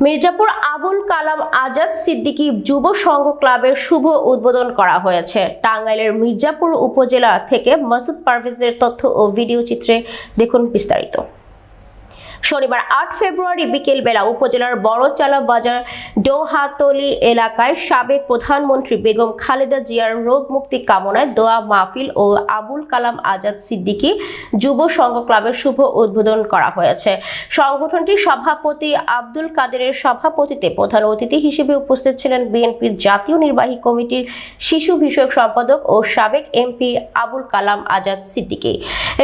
মির্জাপুর আবুল কালাম আজাদ সিদ্দিকী যুব সংঘ ক্লাবের শুভ উদ্বোধন করা হয়েছে। টাঙ্গাইলের মির্জাপুর উপজেলা থেকে মাসুদ পারভেজের তথ্য ও ভিডিও চিত্রে দেখুন বিস্তারিত। শনিবার 8 ফেব্রুয়ারি বিকেল বেলা উপজেলার বড়চালা বাজার ডোহাতলি এলাকায় সাবেক প্রধানমন্ত্রী বেগম খালেদা জিয়ার রোগ মুক্তি কামনায় দোয়া মাহফিল ও আবুল কালাম আজাদ সিদ্দিকী যুব সংঘ ক্লাবের শুভ উদ্বোধন করা হয়েছে। সংগঠনটির সভাপতি আব্দুল কাদেরের সভাপতিত্বে প্রধান অতিথি হিসেবে উপস্থিত ছিলেন বিএনপির জাতীয় নির্বাহী কমিটির শিশু বিষয়ক সম্পাদক ও সাবেক এমপি আবুল কালাম আজাদ সিদ্দিকী।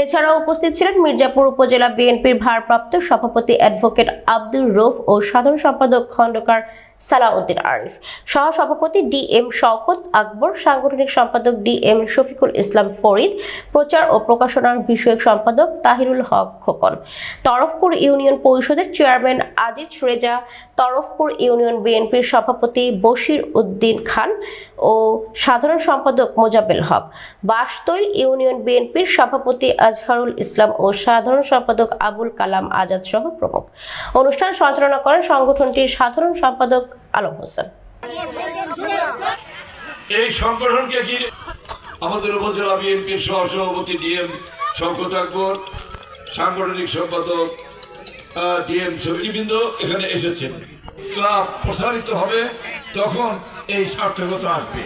এছাড়াও উপস্থিত ছিলেন মির্জাপুর উপজেলা বিএনপির ভারপ্রাপ্ত সভাপতি অ্যাডভোকেট আব্দুর রৌফ ও সাধারণ সম্পাদক খন্দকার সালাউদ্দিন আরিফ, সহ সভাপতি ডিএম শওকত আকবর, সাংগঠনিক সম্পাদক ডিএম শফিকুল ইসলাম ফরিদ, প্রচার ও প্রকাশনার বিষয়ক সম্পাদক তাহিরুল হক খোকন, তরফপুর ইউনিয়ন পরিষদের চেয়ারম্যান আজিজ রেজা, তরফপুর ইউনিয়ন বিএনপির সভাপতি বশির উদ্দিন খান ও সাধারণ সম্পাদক মোজাব্বেল হক, বাসতৈল ইউনিয়ন বিএনপির সভাপতি আজহারুল ইসলাম ও সাধারণ সম্পাদক আবুল কালাম আজাদ সহ প্রমুখ। অনুষ্ঠান সঞ্চালনা করেন সংগঠনটির সাধারণ সম্পাদক আলম হোসেন। এই সংগঠনকে ঘিরে আমাদের উপজেলা বিএনপির সহসভাপতি ডিএম শওকত আকবর, সাংগঠনিক সম্পাদক ডিএম শফিকবৃন্দ এখানে এসেছেন। ক্লাব প্রসারিত হবে তখন এই সার্থকতা আসবে।